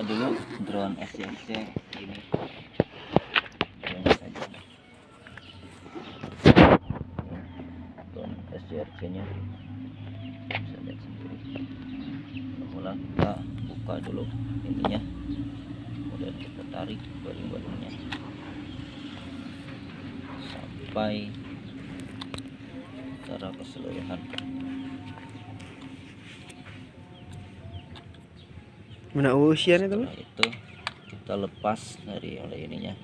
buka dulu drone SCFC ini. Drone SCFC nya bisa lihat sendiri. Mula kita buka dulu ininya, kemudian kita tarik baling-balingnya sampai secara keseluruhan. Mana usian itu? Setelah itu kita lepas dari oleh ininya.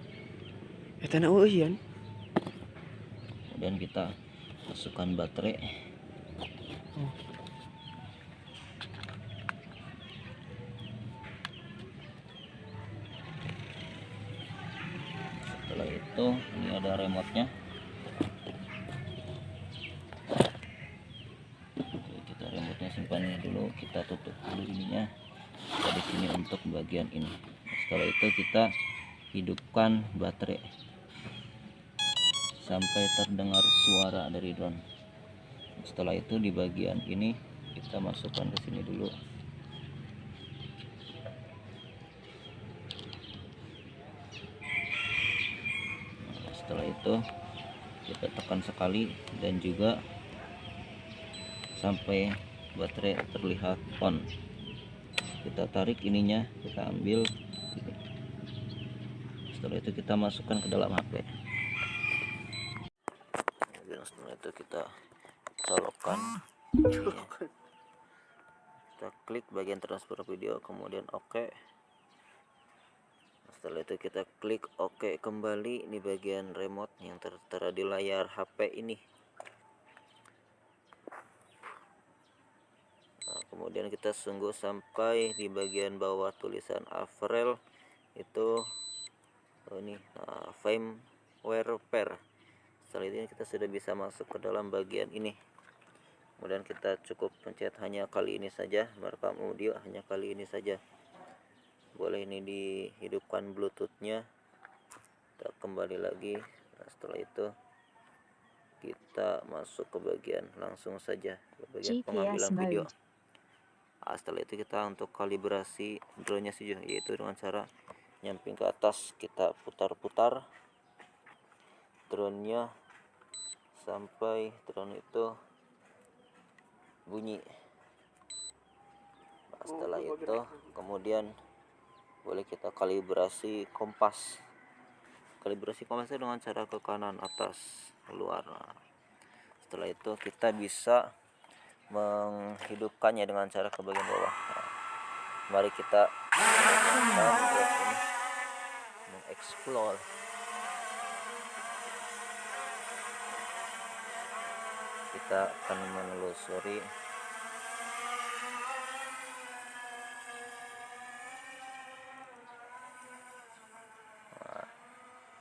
Itu na usian. Kemudian kita masukkan baterai. Setelah itu ini ada remote-nya. Oke, kita remote-nya simpan dulu, kita tutup dulu ininya. Kita di sini untuk bagian ini. Setelah itu kita hidupkan baterai sampai terdengar suara dari drone. Setelah itu di bagian ini kita masukkan ke sini dulu. Setelah itu kita tekan sekali dan juga sampai baterai terlihat on. Kita tarik ininya, kita ambil ini. Setelah itu kita masukkan ke dalam HP. Kemudian setelah itu kita colokkan ininya. Kita klik bagian transfer video, kemudian oke. Setelah itu kita klik OK kembali di bagian remote yang tertera di layar HP ini. Nah, kemudian kita tunggu sampai di bagian bawah tulisan Avril itu ini firmware pair. Setelah ini kita sudah bisa masuk ke dalam bagian ini. Kemudian kita cukup pencet hanya kali ini saja, merekam audio hanya kali ini saja. Boleh ini dihidupkan bluetoothnya, kita kembali lagi. Nah, setelah itu kita masuk ke bagian langsung saja ke bagian pengambilan video. Nah, setelah itu kita untuk kalibrasi drone nya sih, yaitu dengan cara nyamping ke atas, kita putar-putar drone nya sampai drone itu bunyi. Nah, setelah itu kemudian boleh kita kalibrasi kompas. Kalibrasi kompasnya dengan cara ke kanan, atas, keluar. Nah, setelah itu kita bisa menghidupkannya dengan cara ke bagian bawah. Nah, mari kita mengeksplor. Kita akan menelusuri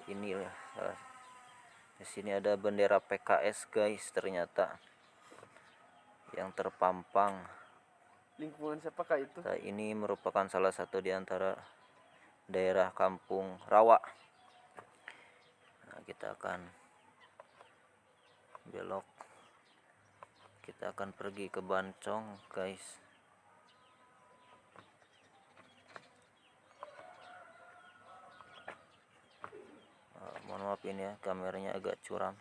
ini ya. Di sini ada bendera PKS guys, ternyata yang terpampang. Lingkungan siapakah itu? Nah, ini merupakan salah satu di antara daerah kampung rawa. Nah, kita akan belok, kita akan pergi ke Bancong guys. Mohon maaf ini ya, kameranya agak curam.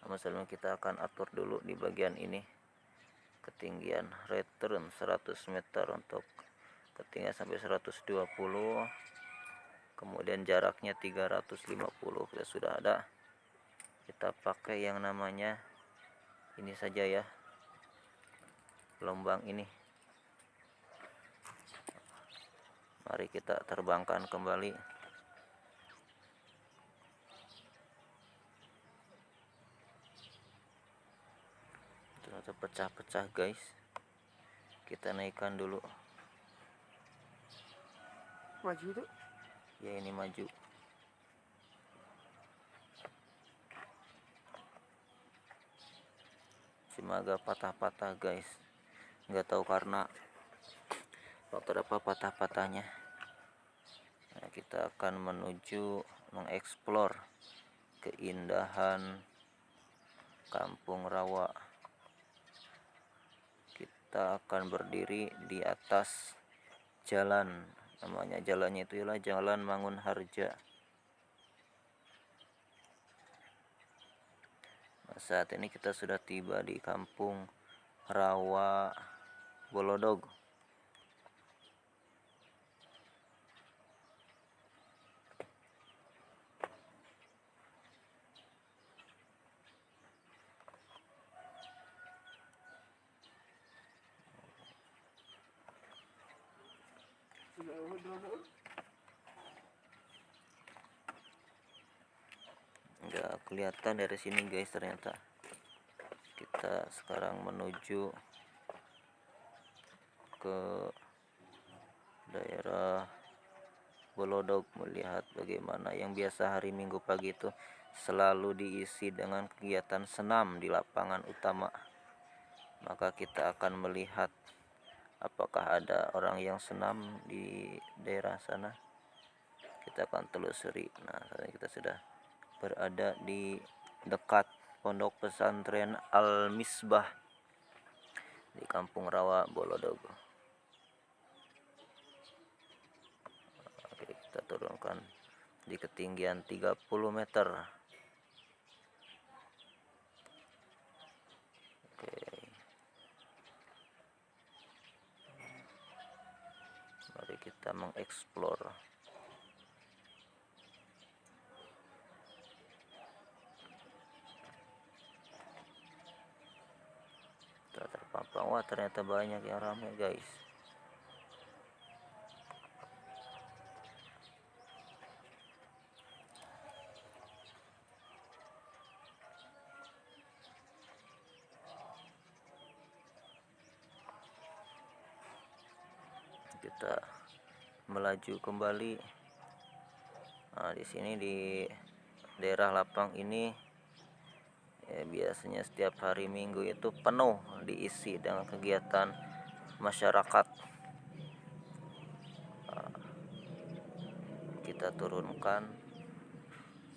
Namun sebelumnya kita akan atur dulu di bagian ini ketinggian return 100 meter untuk ketinggian sampai 120, kemudian jaraknya 350. Ya sudah ada. Kita pakai yang namanya ini saja ya, gelombang ini. Mari kita terbangkan kembali. Ternyata pecah-pecah guys. Kita naikkan dulu. Maju tuh. Ya ini maju. Cuma agak patah-patah guys. Nggak tahu karena faktor apa patah-patahnya. Nah, kita akan menuju mengeksplor keindahan kampung rawa. Kita akan berdiri di atas jalan Namanya jalannya itu ialah Jalan Mangunharja. Nah, saat ini kita sudah tiba di Kampung Rawa Bolodog. Nggak kelihatan dari sini guys, ternyata kita sekarang menuju ke daerah Bolodog, melihat bagaimana yang biasa hari Minggu pagi itu selalu diisi dengan kegiatan senam di lapangan utama. Maka kita akan melihat apakah ada orang yang senam di daerah sana. Kita akan telusuri. Nah, saat ini kita sudah berada di dekat pondok pesantren Al-Misbah di Kampung Rawa Bolodog. Oke, kita turunkan di ketinggian 30 meter. Oke. Mari kita mengeksplor. Kita terpampang, wah ternyata banyak yang ramai guys. Kita melaju kembali. Nah, di sini di daerah lapang ini ya, biasanya setiap hari Minggu itu penuh diisi dengan kegiatan masyarakat. Kita turunkan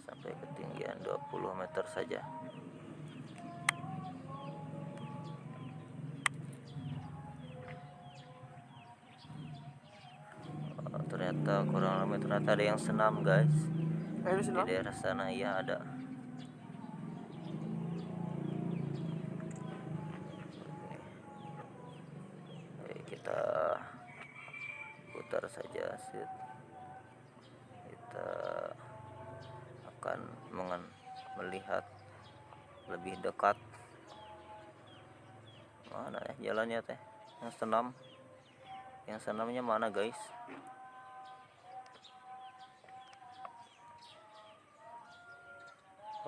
sampai ketinggian 20 meter saja. Ternyata kurang lebih ternyata ada yang senam guys. Di daerah sana ya ada. Oke, kita putar saja sit. Kita akan melihat lebih dekat. Mana ya jalannya teh? Yang senamnya mana guys?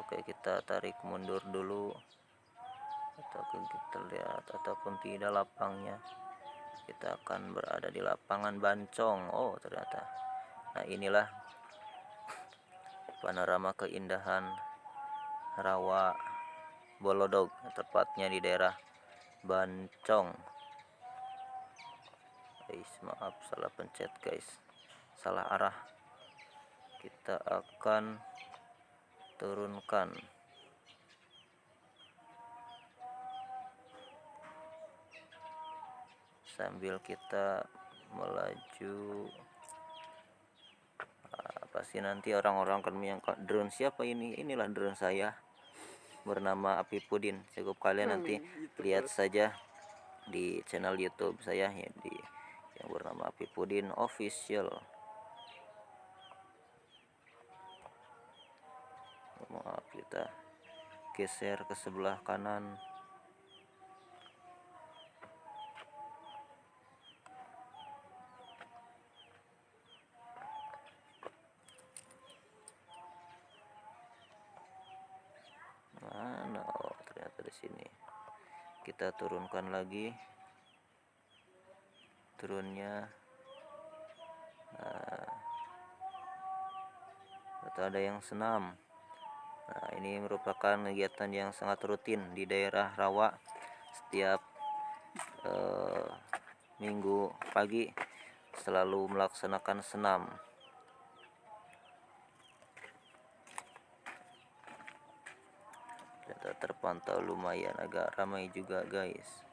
Oke, kita tarik mundur dulu. Ataupun kita lihat ataupun tidak lapangnya. Kita akan berada di lapangan Bancong. Oh, ternyata. Nah, inilah panorama keindahan Rawa Bolodog, tepatnya di daerah Bancong. Guys, maaf salah pencet guys. Salah arah. Kita akan turunkan. Sambil kita melaju, pasti nanti orang-orang akan menyangka drone siapa ini. Inilah drone saya bernama Api Pudin. Cukup kalian nanti lihat saja di channel YouTube saya ya, di yang bernama Api Pudin Official. Maaf, kita geser ke sebelah kanan. Mana? Oh, ternyata di sini. Kita turunkan lagi. Turunnya. Nah, atau ada yang senam. Nah, ini merupakan kegiatan yang sangat rutin di daerah Rawa setiap Minggu pagi selalu melaksanakan senam. Ternyata terpantau lumayan agak ramai juga guys.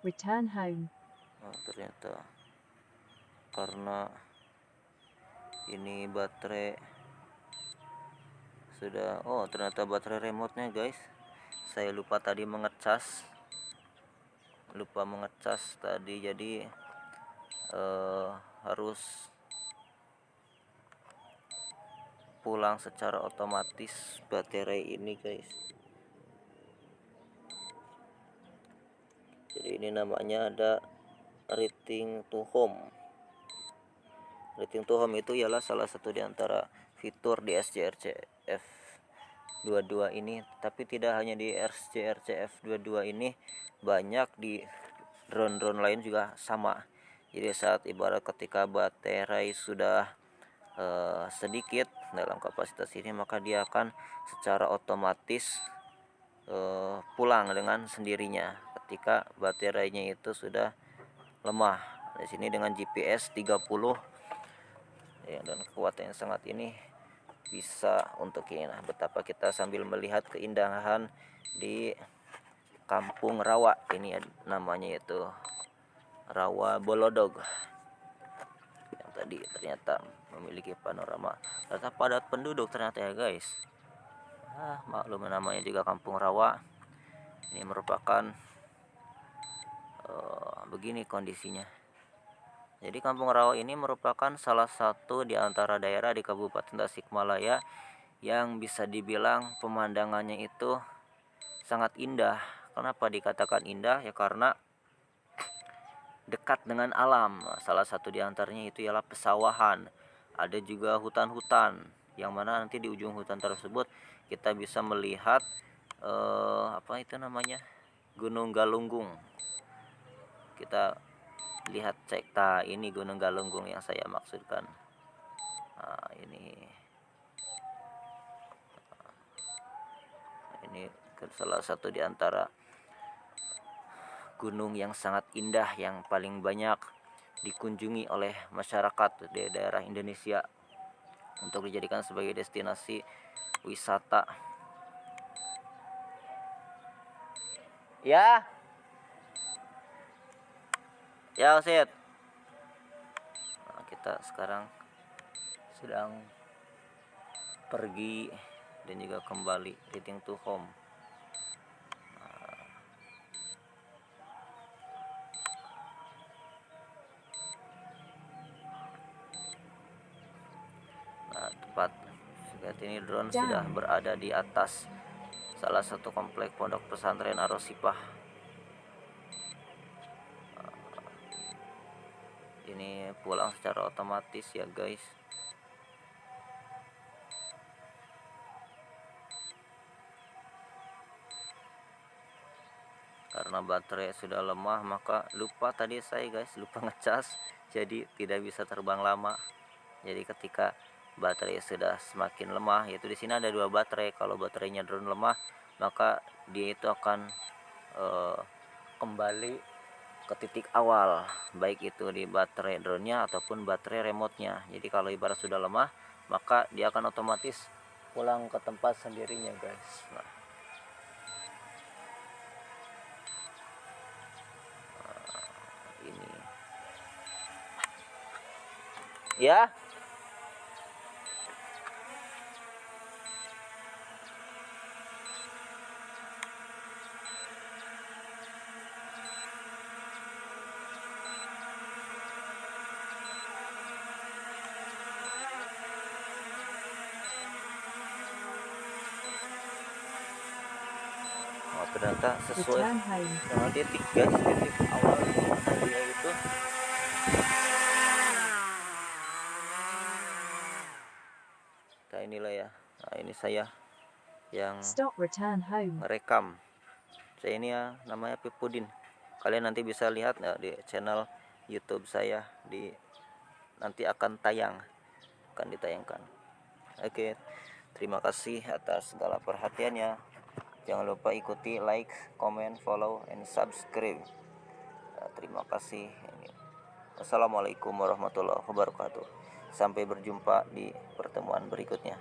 Return home. Ternyata karena ini baterai sudah, ternyata baterai remote-nya guys, saya lupa mengecas tadi, jadi harus pulang secara otomatis baterai ini guys. Jadi ini namanya ada return to home. Return to home itu ialah salah satu di antara fitur di SCRC F22 ini, tapi tidak hanya di SCRC F22 ini, banyak di drone-drone lain juga sama. Jadi saat ibarat ketika baterai sudah sedikit dalam kapasitas ini, maka dia akan secara otomatis pulang dengan sendirinya ketika baterainya itu sudah lemah. Di sini dengan GPS 30 ya, dan kekuatan yang sangat ini bisa untuk ini. Nah, betapa kita sambil melihat keindahan di Kampung Rawa ini, namanya itu Rawa Bolodog, yang tadi ternyata memiliki panorama. Ternyata padat penduduk ternyata ya guys. Maklum namanya juga Kampung Rawa. Ini merupakan begini kondisinya. Jadi Kampung Rawa ini merupakan salah satu di antara daerah di Kabupaten Tasikmalaya yang bisa dibilang pemandangannya itu sangat indah. Kenapa dikatakan indah? Ya karena dekat dengan alam. Salah satu di antaranya itu ialah pesawahan. Ada juga hutan-hutan, yang mana nanti di ujung hutan tersebut kita bisa melihat apa itu namanya, Gunung Galunggung. Kita lihat ini Gunung Galunggung yang saya maksudkan. Nah, ini salah satu di antara gunung yang sangat indah yang paling banyak dikunjungi oleh masyarakat di daerah Indonesia untuk dijadikan sebagai destinasi wisata. Ya Osit. Nah, kita sekarang sedang pergi dan juga kembali return to home. Nah, tepat saat ini drone sudah berada di atas salah satu komplek pondok pesantren Ar-Rosifah. Ini pulang secara otomatis ya guys. Karena baterai sudah lemah, maka lupa ngecas, jadi tidak bisa terbang lama. Jadi ketika baterai sudah semakin lemah, yaitu di sini ada 2 baterai. Kalau baterainya drone lemah, maka dia itu akan kembali ke titik awal, baik itu di baterai drone-nya ataupun baterai remote-nya. Jadi kalau ibarat sudah lemah, maka dia akan otomatis pulang ke tempat sendirinya guys. Nah, ini ya. Ternyata sesuai dengan titik guys, titik awal dia itu. Nah, inilah ya. Nah, ini saya yang merekam. Saya ini ya namanya Pipudin. Kalian nanti bisa lihat ya, di channel YouTube saya nanti akan ditayangkan. Oke, terima kasih atas segala perhatiannya. Jangan lupa ikuti like, comment, follow, and subscribe. Terima kasih. Wassalamualaikum warahmatullahi wabarakatuh. Sampai berjumpa di pertemuan berikutnya.